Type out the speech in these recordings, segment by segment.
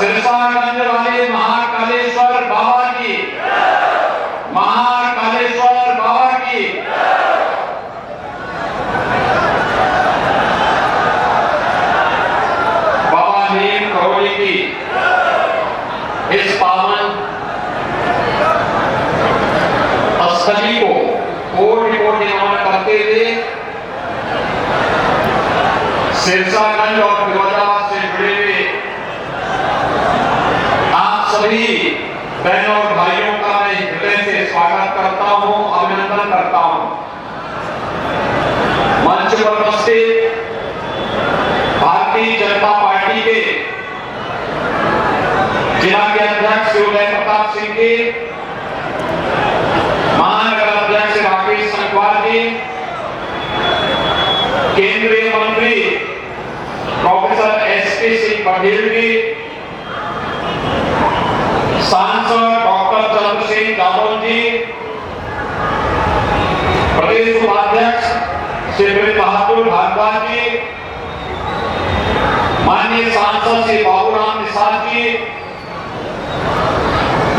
सिरसागंज वाले महाकालेश्वर बाबा की, महाकालेश्वर बाबा की। बाबा नीम करोली की इस पावन स्थली को कोटि कोटि नमन करते हुए सिरसागंज और फिरोजाबाद से जुड़े हुए आप सभी बहनों और भाइयों का मैं हृदय से स्वागत करता हूं, अभिनंदन करता हूं। मंच पर उपस्थित भारतीय जनता पार्टी के जिला के अध्यक्ष उदय प्रताप सिंह जी, महानगर अध्यक्ष राकेश संघवाल जी, केंद्रीय मंत्री प्रोफेसर एसपी सिंह बघेल जी, सांसद डॉक्टर चंद्र सिंह जादव जी, प्रदेश उपाध्यक्ष श्री बहादुर भारद्वाज जी, माननीय सांसद श्री बाबूराम निषाद जी,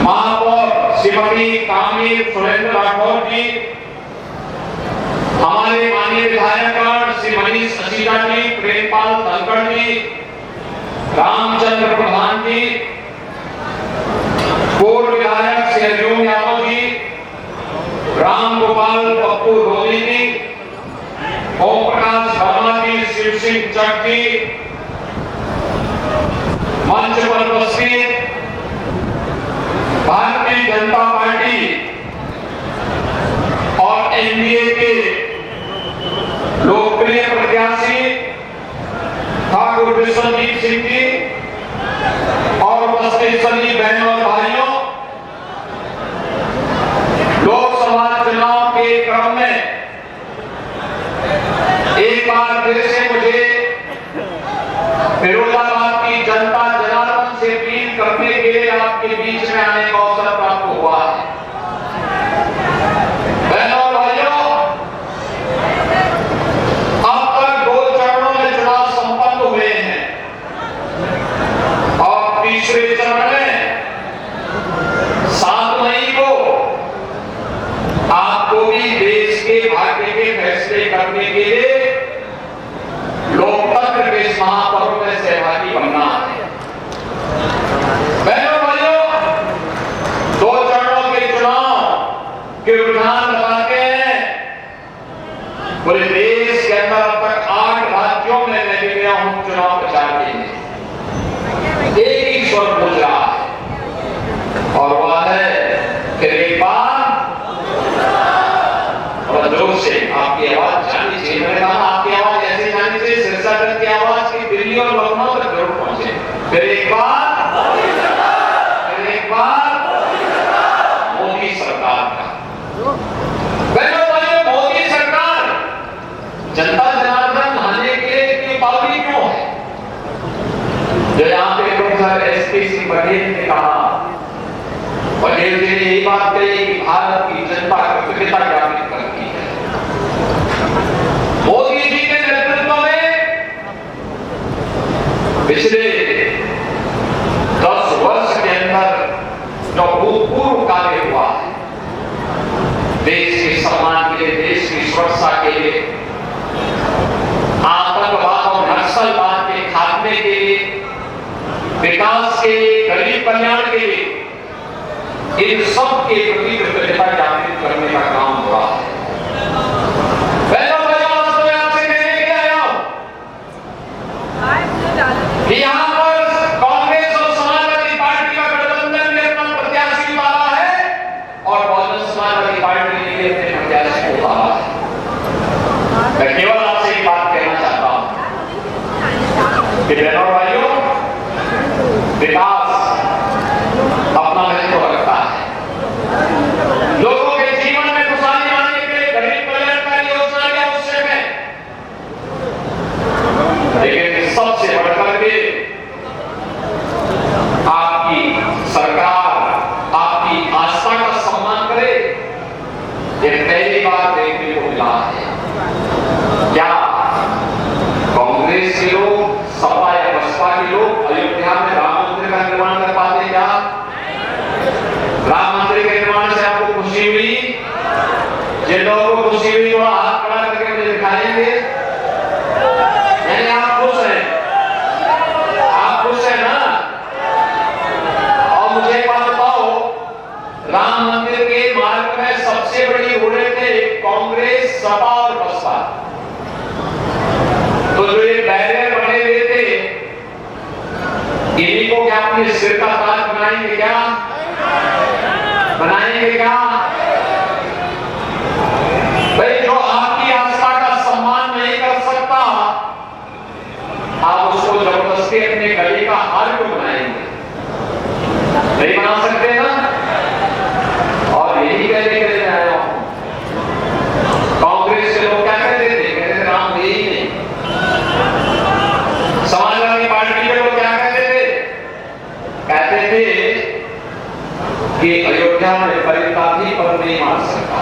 महापौर श्रीमती कामिनी सुरेंद्र राठौर जी, हमारे माननीय विधायकगण श्री मनीष असीजा जी, प्रेमपाल धनखड़ जी, रामचंद्र प्रधान जी, पूर्व विधायक श्री अर्जुन यादव जी, राम गोपाल पप्पू रोली जी, ओम प्रकाश वर्मा जी, शिव सिंह चक जी, मंच पर उपस्थित भारतीय जनता पार्टी और एनडीए के लोकप्रिय प्रत्याशी ठाकुर विश्वजीत सिंह जी और उपस्थित सभी बहनों और भाइयों, लोकसभा चुनाव के क्रम में एक बार फिर से मुझे फिरोजाबाद की जनता जनार्दन से अपील करने के लिए आपके बीच में आने का अवसर प्राप्त हुआ है। बहनों और भाइयों, अब तक 2 चरणों में चुनाव संपन्न हुए हैं और तीसरे चरण में 7 मई को आपको भी देश के भाग्य के फैसले करने के लिए लोकतंत्र के इस महापर्व में सहभागी बनना है। बहनों भाइयों, 2 चरणों के चुनाव के रुझान बताते हैं। पूरे देश के अंदर अब तक 8 राज्यों में मैं भी गया हूं चुनाव प्रचार के लिए। एक ही स्वर पूछ रहा है और वह है फिर एक बार और जोर से आपकी आवाज जानी चाहिए। मैंने कहा आपकी आवाज ऐसे जानी चाहिए सिरसागंज की आवाज की दिल्ली और लखनऊ तक जरूर पहुंचे। फिर एक बार मोदी सरकार का। बहनों भाइयों, मोदी सरकार जनता जनार्दन आने के लिए पावनी क्यों है? जो यहाँ पे प्रोफेसर एसपी सिंह बघेल ने कहा, बघेल जी ने यही बात कही कि भारत की जनता कृतज्ञता ज्ञापित करती है। मोदी जी के नेतृत्व में पिछले 10 वर्ष के अंदर जो भूतपूर्व कार्य हुआ है, देश के सम्मान के लिए, देश की सुरक्षा के लिए, आतंकवाद और नक्सलवाद के खात्मे के लिए, विकास के लिए, गरीब कल्याण के लिए, इन सब के प्रति कृतज्ञता ज्ञापित करने का काम हो रहा है। आपसे कहने के आया हूं कि यहां पर कांग्रेस और समाजवादी पार्टी का गठबंधन ने अपना प्रत्याशी उतारा है और बहुजन समाजवादी पार्टी ने अपने प्रत्याशी को उतारा है। मैं केवल आपसे एक बात कहना चाहता हूं कि बहनों और भाइयों, विकास अपना महत्व रखता है। लोगों के जीवन में खुशहाली लाने के लिए गरीब कल्याणकारी योजना की आवश्यक है, लेकिन सबसे बढ़कर के आपकी सरकार आपकी आस्था का सम्मान करे, ये पहली बार देखने को मिला है। क्या कांग्रेस के लोग, सपा या बसपा के लोग अयोध्या में राम मंदिर का खुशी हुई थोड़ा हाथ खड़ा करके मुझे दिखाएंगे? यानी आप खुश हैं, आप खुश हैं ना? और मुझे एक बात बताओ, राम मंदिर के मार्ग में सबसे बड़ी रोड़े थे कांग्रेस, सपा और बसपा। तो जो ये बैरियर बने हुए थे, इन्हीं को क्या अपने सिर का ताज बनाएंगे क्या? बनाएंगे क्या? भाई जो आपकी आस्था का सम्मान नहीं कर सकता, आप उसको जबरदस्ती अपने गले का हार क्यों बनाएंगे? नहीं बना सकते ना? और यही कहने के लिए आया हूं। कांग्रेस के लोग क्या कहते थे? कहते थे राम दे ही नहीं। समाजवादी पार्टी के लोग क्या कहते थे? कहते थे कि अयोध्या में परिताधी पर नहीं मार सकता।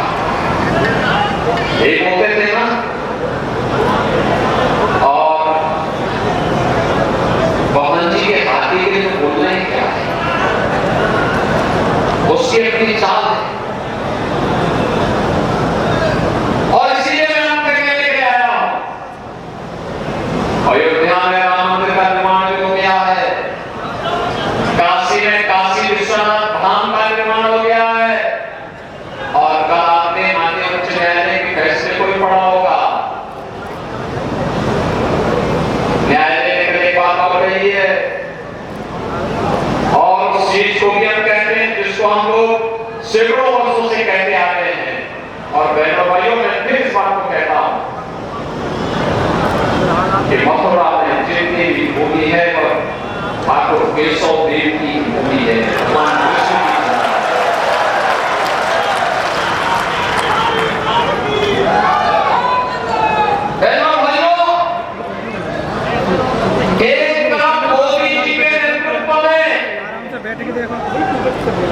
एक होते थे ना। और पवन जी के हाथी के लिए बोलना ही क्या है, उसकी अपनी चाल है। और इसीलिए मैं आपके कहने के लिए आया हूं, अयोध्या में राम मंदिर का निर्माण हो गया है, काशी में काशी विश्वनाथ धाम का निर्माण हो गया है। और कल आपने माननीय उच्च न्यायालय के फैसले को भी पढ़ा होगा। न्यायालय ने कल एक बात हो रही है, और उस चीज को भी हम कहते हैं जिसको हम लोग सैकड़ों वर्षों से कहते आ रहे हैं। और बहनों भाइयों, मैं फिर इस बात को कहता हूं कि मथुरा में जितनी भी भूमि है वह ठाकुर केशव देव की भूमि है। बहनों भाइयों, एक तरफ मोदी जी के नेतृत्व में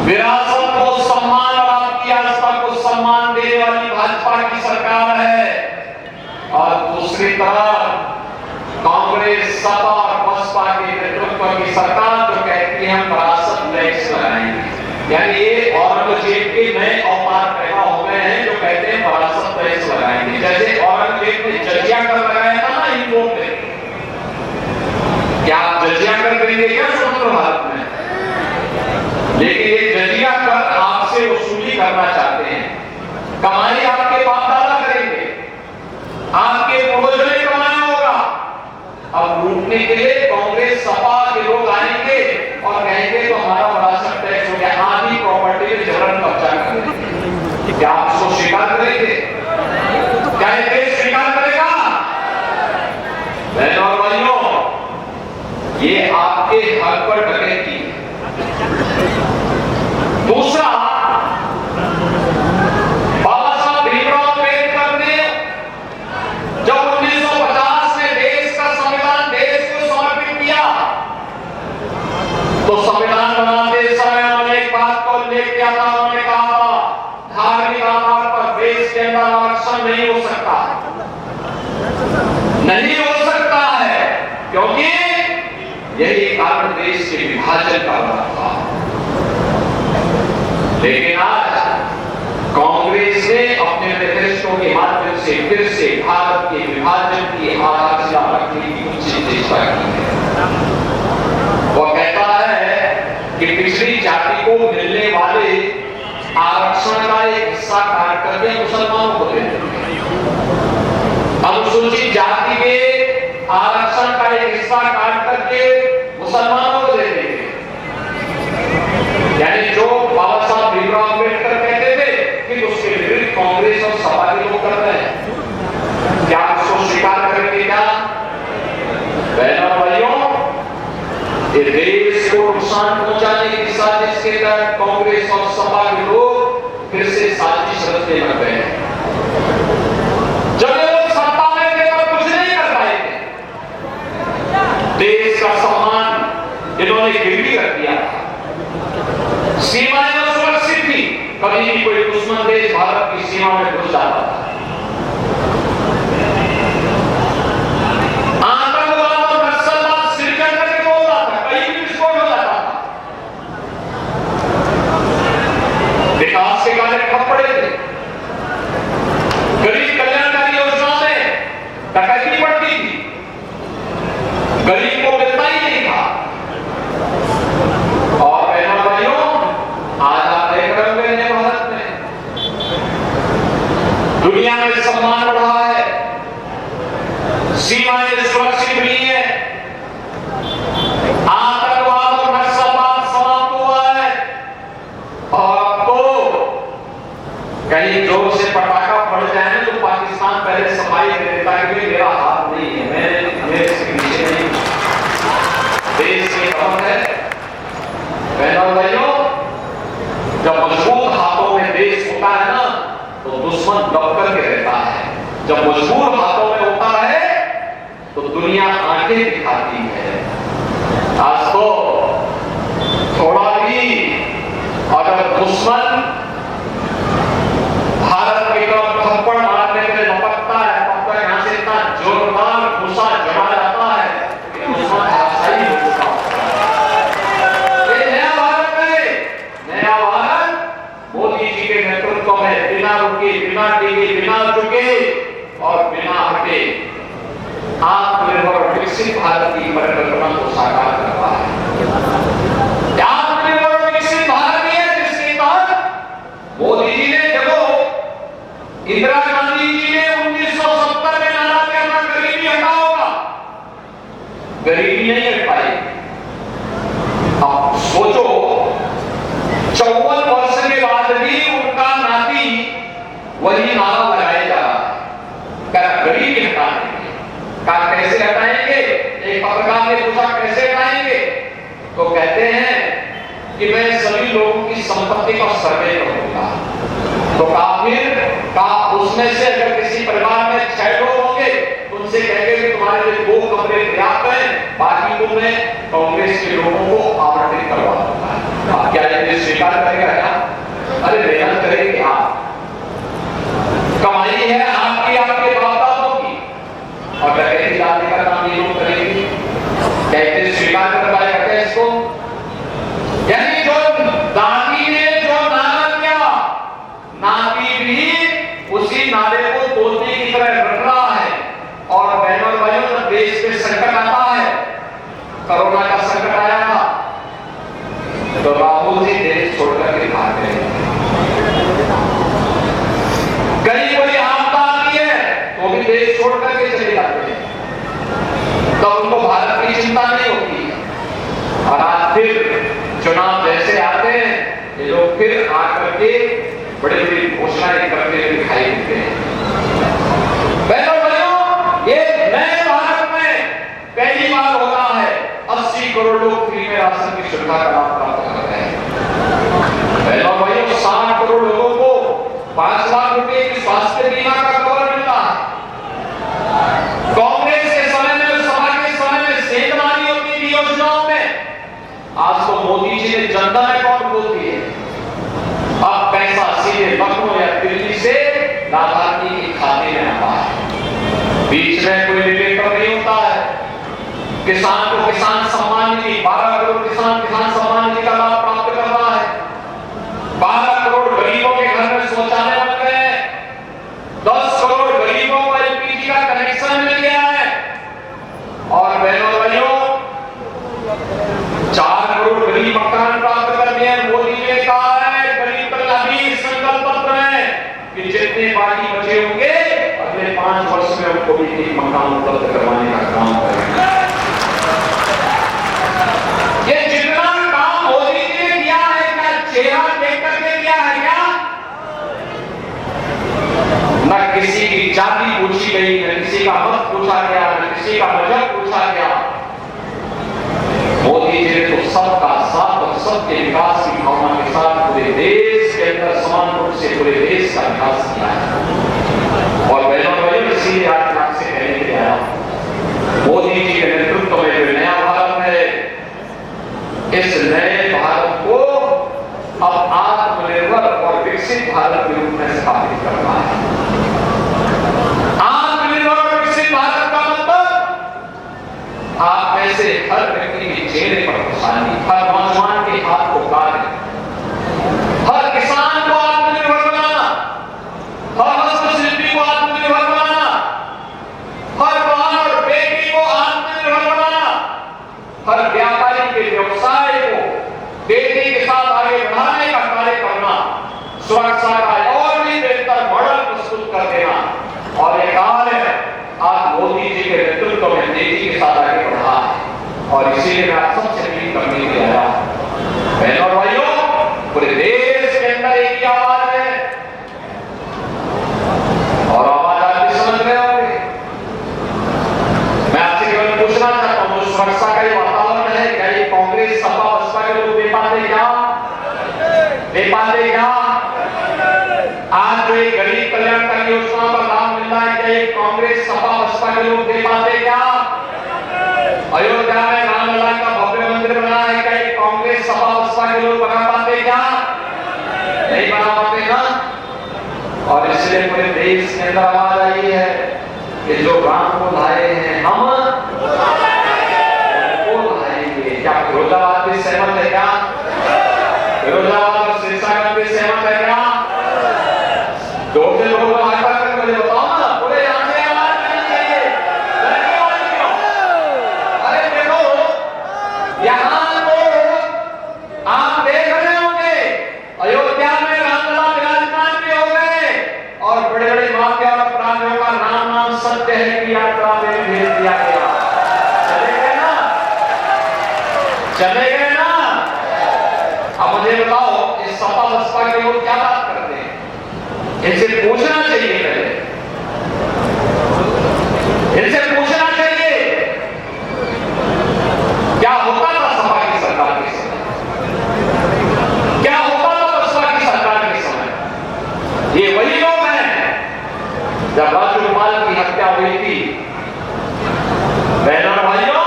विरासत को सम्मान और आपकी आस्था को सम्मान देने वाली भाजपा की सरकार है, और दूसरी तरफ कांग्रेस, सपा और बसपा के नेतृत्व की सरकार जो कहती है हम विरासत टैक्स लगाएंगे। यानी ये औरंगजेब के नए अवतार पैदा हो गए हैं जो कहते हैं विरासत टैक्स लगाएंगे। जैसे औरंगजेब ने जजिया कर लगाया था ना हिंदुओं पे, क्या आप जजिया कर देंगे क्या स्वतंत्र भारत में? लेकिन ये जजिया कर आपसे वसूली करना चाहते हैं। कमाई आपके बाप दादा करेंगे, आपके पूर्वजों ने कमाया होगा। अब लूटने के लिए कांग्रेस, सपा के लोग आएंगे और कहेंगे तो हमारा विरासत टैक्स हो गया, आधी प्रॉपर्टी में जबरन कब्जा करेंगे। क्या आप इसको स्वीकार करेंगे? क्या ये देश स्वीकार करेगा? बहनों और भाइयों, ये आपके हक पर डकैती है। दूसरा, बाबा साहब भीमराव अम्बेडकर ने जब 1950 में देश का संविधान देश को समर्पित किया, तो संविधान बनाते समय उन्होंने एक बात को उल्लेख किया था। उन्होंने कहा था धार्मिक आधार पर देश के अंदर आरक्षण नहीं हो सकता, नहीं हो सकता है, क्योंकि यही कारण देश के विभाजन का था। लेकिन आज कांग्रेस ने अपने मैनिफेस्टो के माध्यम से फिर से भारत के विभाजन की आधारशिला रखने की ऊंची चेष्टा की है। वो कहता है कि पिछड़ी जाति को मिलने वाले आरक्षण का एक हिस्सा काट करके मुसलमानों को दे देंगे, अनुसूचित जाति के आरक्षण का एक हिस्सा काट करके मुसलमानों को दे देंगे। यानी जो बाबा साहब भीमराव अम्बेडकर कहते थे कि उसके विरुद्ध कांग्रेस और सपा के लोग कर रहे हैं। क्या उसको स्वीकार करेंगे? क्या बहनों भाइयों, ये देश को नुकसान पहुंचाने की साजिश के तहत कांग्रेस और सपा के लोग फिर से साजिश रचने लग गए हैं। जब लोग सत्ता में थे तब कुछ नहीं कर पाए थे, देश का सम्मान इन्होंने गिरवी रख दिया था, सीमाएं सुरक्षित थी, कभी भी कोई दुश्मन देश भारत की सीमा में घुस जाता था। आतंकवाद और नक्सलवाद सृजन करके बोल रहा था, कहीं भी विस्फोट हो जाता था। विकास के कार्य ठप पड़े थे, की खबर है। बहनों और भाइयों, जब मजबूत हाथों में देश होता है ना, तो दुश्मन दब करके रहता है। जब मजबूत हाथों में होता है तो दुनिया आंखें दिखाती है। आज तो थोड़ा भी अगर दुश्मन भारत की तरफ थप्पड़ मारने के लिए लपकता है, तब तक यहां से इतना जोरदार गुस्सा जमा जाता है कि दुश्मन धराशायी हो चुका है। ये नया भारत है, नया भारत मोदी जी के नेतृत्व में बिना रुके, बिना टिके, बिना झुके और बिना हटे आत्मनिर्भर विकसित भारत की परिकल्पना को साकार कर रहा है। आत्मनिर्भर विकसित भारत है जिसके तहत मोदी जी ने, देखो इंदिरा गांधी जी ने 1970 में नारा दिया था गरीबी हटाओगा, गरीबी नहीं हट पाई। अब सोचो 54 वर्ष के बाद भी उनका नाती वही नारा लगाया जा रहा है, गरीबी हटाएंगे। कैसे हटाएंगे? एक पत्रकार ने पूछा कैसे हटाएंगे, तो कहते हैं कि मैं सभी लोगों की संपत्ति का सर्वे करूंगा। तो उसमें से अगर किसी परिवार में 6 लोग होंगे तो उनसे कहेंगे कि तुम्हारे लिए 2 कमरे पर्याप्त हैं, बाकी को मैं कांग्रेस के लोगों को आवंटित करवा दूंगा। आप क्या ये स्वीकार करेगा क्या? अरे मेहनत करेंगे आप, कमाई है आपकी, आपके बाप दादों की, और डकैती डालने का काम ये लोग करेंगे। कैसे स्वीकार कर पाएगा क्या इसको? यानी जो दादी ने जो नारा किया, नाती भी उसी नारे को तोड़ने की तरह रट रहा है। और बहनों और भाइयों, जब देश पे संकट आता है, कोरोना का संकट आया था, तो राहुल जी देश छोड़कर के भाग गए। कहीं कोई आपदा आती है तो भी देश छोड़ करके चले जाते हैं, तो उनको भारत की चिंता नहीं होती। और आज फिर चुनाव जैसे आते हैं, ये लोग फिर आकर के बड़ी बड़ी घोषणाएं करते हुए दिखाई देते हैं। बहनों भाइयों, ये नए भारत में पहली बार हो रहा है 80 करोड़ लोग फ्री में राशन की सुविधा का लाभ प्राप्त कर रहे हैं। बहनों भाइयों, 60 करोड़ लोगों को 5 लाख रुपए की स्वास्थ्य बीमा का कवर मिलता है। कांग्रेस के समय में, सभा के समय में सेंधमारी होती थी योजनाओं में, आज तो मोदी जी ने जनता अकाउंट खोल दिए। अब पैसा सीधे लखनऊ या दिल्ली से लाभार्थी के खाते में आता है, बीच में कोई रिलेटर नहीं होता है। किसान को किसान सम्मान निधि, 12 करोड़ किसान सम्मान निधि का लाभ प्राप्त कर रहा है। 12 करोड़ गरीबों के घर में शौचालय बन गए हैं। 10 करोड़ गरीबों को एलपीजी का कनेक्शन मिल गया है। और बहनों भाइयों, 4 करोड़ गरीब मकान प्राप्त कर दिए। मोदी ने कहा है गरीब कल्याण संकल्प पत्र में कि जितने बाकी बचे होंगे अगले 5 वर्ष में उनको भी एक मकान उपलब्ध करवाने का काम करेंगे। ये जितना काम मोदी जी ने किया है, क्या चेहरा देख करके किया है क्या? न किसी की जाति पूछी गई, न किसी का मत पूछा गया, न किसी का मजहब पूछा गया। मोदी जी ने तो सबका साथ और सबके विकास की भावना के साथ पूरे देश के अंदर समान रूप से पूरे देश का विकास किया है। और बहनों भाइयों, इसीलिए आज मैं आपसे कहने के लिए आया हूं, मोदी जी के नेतृत्व में जो नया भारत है, इस नए भारत को अब आत्मनिर्भर और विकसित भारत के रूप में स्थापित करना है। आत्मनिर्भर और विकसित भारत का मतलब आप में से हर व्यक्ति के चेहरे पर खुशहाली, हर नौजवान के हाथ को कार्य, हर किसान को आत्मनिर्भर बनाना, हर हस्तशिल्पी को आत्मनिर्भर बनाना, हर बहन और बेटी को आत्मनिर्भर बनाना, हर व्यापारी के व्यवसाय को बेटी के साथ आगे बढ़ाने का कार्य करना, सुरक्षा का और भी बेहतर मॉडल प्रस्तुत कर देना। और ये कार्य आज मोदी जी के नेतृत्व में तेजी के साथ आगे बढ़ा है। और इसीलिए मैं आप सबसे अपील करने के लिए आया हूं। बहनों और भाइयों, पूरे देश के अंदर एक ही आवाज है, और आवाज आप भी समझ रहे होंगे। मैं आपसे केवल पूछना चाहता हूं, सुरक्षा का ये वातावरण है, क्या ये दे पाते क्या? आज जो एक गरीब कल्याणकारी योजना का लाभ मिल रहा है, क्या ये कांग्रेस सपा बसपा के लोग दे पाते क्या? अयोध्या में रामलला का भव्य मंदिर बना है, क्या ये कांग्रेस सपा बसपा के लोग बना पाते क्या? नहीं बना पाते ना। और इसलिए पूरे देश के अंदर आवाज आई है कि जो राम को लाए हैं हम उनको लाएंगे। क्या फिरोजाबाद भी सहमत है क्या? फिरोजाबाद और सिरसा भी सहमत है क्या? दो से लोग आकर के मुझे बताओ ना, पूरे यहाँ से आवाज नहीं चाहिए। क्यों? अरे देखो, यहाँ तो आप देख रहे होंगे अयोध्या में रामलला विराजमान भी हो गए और बड़े बड़े माफिया और अपराधियों का राम नाम सत्य है की यात्रा में भेज दिया गया। चले गए ना? चले गए ना? अब मुझे बताओ, इस सपा बसपा के लोग क्या बात करते हैं? इनसे पूछना चाहिए, पहले इनसे पूछना चाहिए क्या होता था सपा की सरकार के समय, क्या होता था बसपा की सरकार के समय। ये वही लोग हैं जब राज्यपाल की हत्या हुई थी। बहनों भाइयों,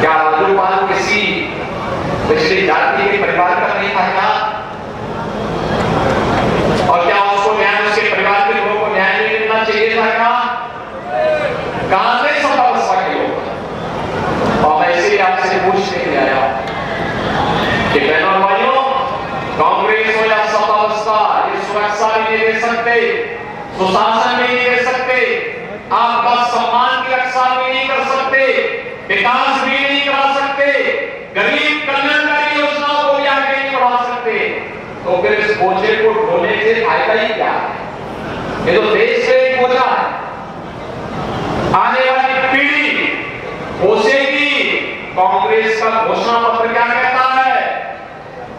क्या राज्यपाल किसी पिछड़ी जाति के परिवार का नहीं था क्या? और क्या उसको न्याय, उसके परिवार के लोगों को न्याय नहीं मिलना चाहिए था क्या? कहां से सपा बसपा के लोग? और मैं इसीलिए आपसे पूछने के लिए आया कि बहनों भाइयों, कांग्रेस हो या सपा बसपा, ये सुरक्षा भी नहीं दे सकते, सुशासन भी नहीं दे सकते, आपका सम्मान की रक्षा भी नहीं कर सकते, विकास भी नहीं करा सकते, गरीब कल्याणकारी योजनाओं को भी आगे नहीं बढ़ा सकते। तो फिर इस बोझे को ढोने से फायदा ही क्या है? ये तो देश से एक बोझा है। आने वाली पीढ़ी पोसेगी। कांग्रेस का घोषणा पत्र क्या कहता है?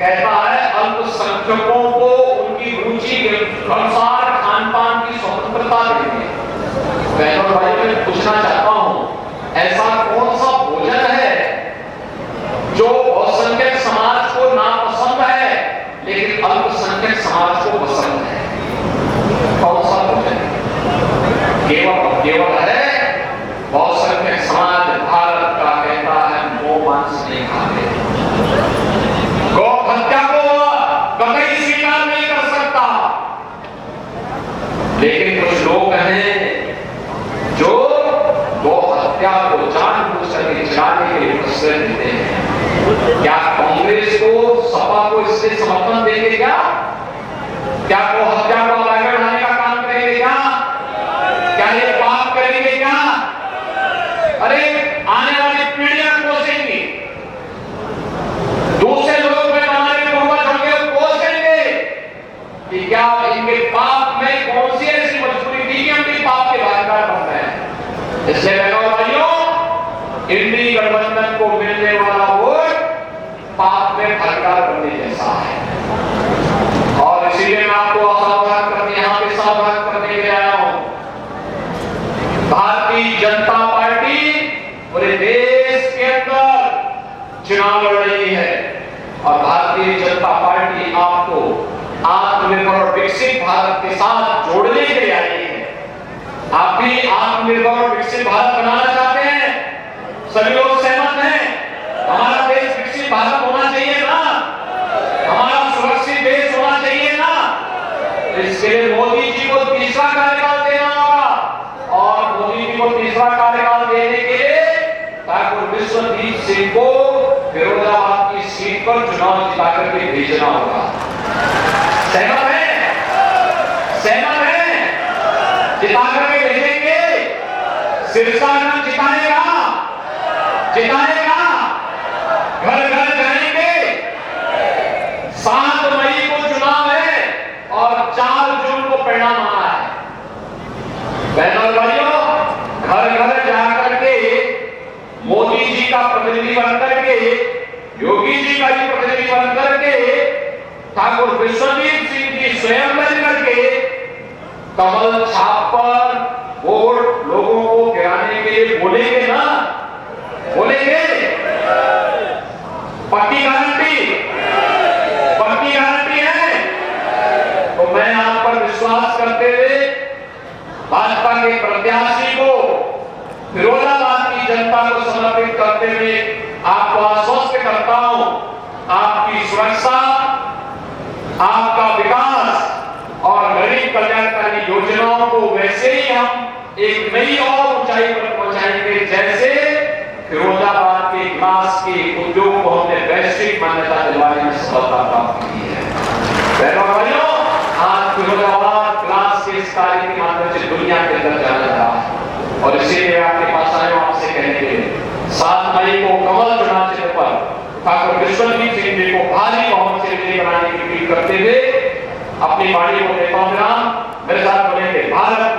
कहता है अल्पसंख्यकों को उनकी रुचि के अनुसार खान पान की स्वतंत्रता देंगे। बहनों भाइयों, मैं पूछना चाहता हूं, ऐसा कौन सा भोजन है जो बहुसंख्यक समाज को नापसंद है लेकिन अल्पसंख्यक समाज को पसंद है? कौन सा भोजन है? केवल है बहुसंख्यक समाज भारत का कहता है गौ मांस नहीं खाते, गौ हत्या को कतई स्वीकार नहीं कर सकता। लेकिन कुछ लोग हैं जो गौ हत्या को जानबूझकर चलाने के लिए प्रश्रय देते हैं। क्या कांग्रेस को, सपा को इससे समर्थन देंगे क्या? क्या गौ हत्या को आगे बढ़ाने का काम करेंगे क्या? क्या ये पाप करेंगे क्या? अरे आने वाली पीढ़ियां कोसेंगी, दूसरे लोग में हमारे पूर्वज होंगे कोसेंगे कि क्या इनके पाप में कौन सी ऐसी मजबूरी थी कि हम भी पाप के भागीदार बन रहे हैं। इसलिए बहनों भाइयों, इंडी गठबंधन को मिलने वाला वोट पाप में भागीदार बनने जैसा है। और इसीलिए मैं आपको सावधान करने, यहाँ पे सावधान करने के लिए आया हूं। भारतीय जनता पार्टी पूरे देश के अंदर चुनाव लड़ रही है और भारतीय जनता पार्टी आपको आत्मनिर्भर और विकसित भारत के साथ जोड़ने के लिए आई है। आप भी आत्मनिर्भर और विकसित भारत बनाना चाहते हैं? सभी लोग सहमत हैं? हमारा देश विकसित भारत होना चाहिए ना? हमारा सुरक्षित देश होना चाहिए ना? इसके लिए मोदी जी को तीसरा कार्यकाल देना होगा और मोदी जी को तीसरा कार्यकाल देने के लिए ठाकुर विश्वजीत सिंह को फिरोजाबाद की सीट पर चुनाव जिता करके भेजना होगा। सहमत है? सहमत है? जिता करके भेजेंगे। सिरसा में जिताएगा, जिताएगा, घर घर जाएंगे। 7 मई को चुनाव है और 4 जून को परिणाम आना है। बहनों भाइयों, घर घर जाकर के मोदी जी का प्रतिनिधि बन करके, योगी जी का भी प्रतिनिधि बन करके, ठाकुर विश्वजीत सिंह जी स्वयं बन करके कमल छाप पर वोट लोगों को गिराने के लिए बोलेंगे ना? बोलेंगे? पक्की गारंटी? पक्की आपका विकास और गरीब कल्याणकारी योजनाओं को वैसे ही हम एक नई और ऊंचाई पर पहुंचाएंगे जैसे फिरोजाबाद के ग्लास के उद्योग को हमने वैश्विक मान्यता दिलवाने में सफलता प्राप्त की है। बहनों और भाइयों, आज फिरोजाबाद ग्लास के इस कार्य के माध्यम से दुनिया के अंदर जाना जा रहा है और इसीलिए आपके पास आए आपसे कहने के लिए 7 मई को कमल चुनाव चिन्ह पर ठाकुर विश्वजीत सिंह जी को भारी बहुमत से विजयी बनाने की अपील करते हुए अपनी वाणी को देता हूं। मेरे साथ बोलेंगे भारत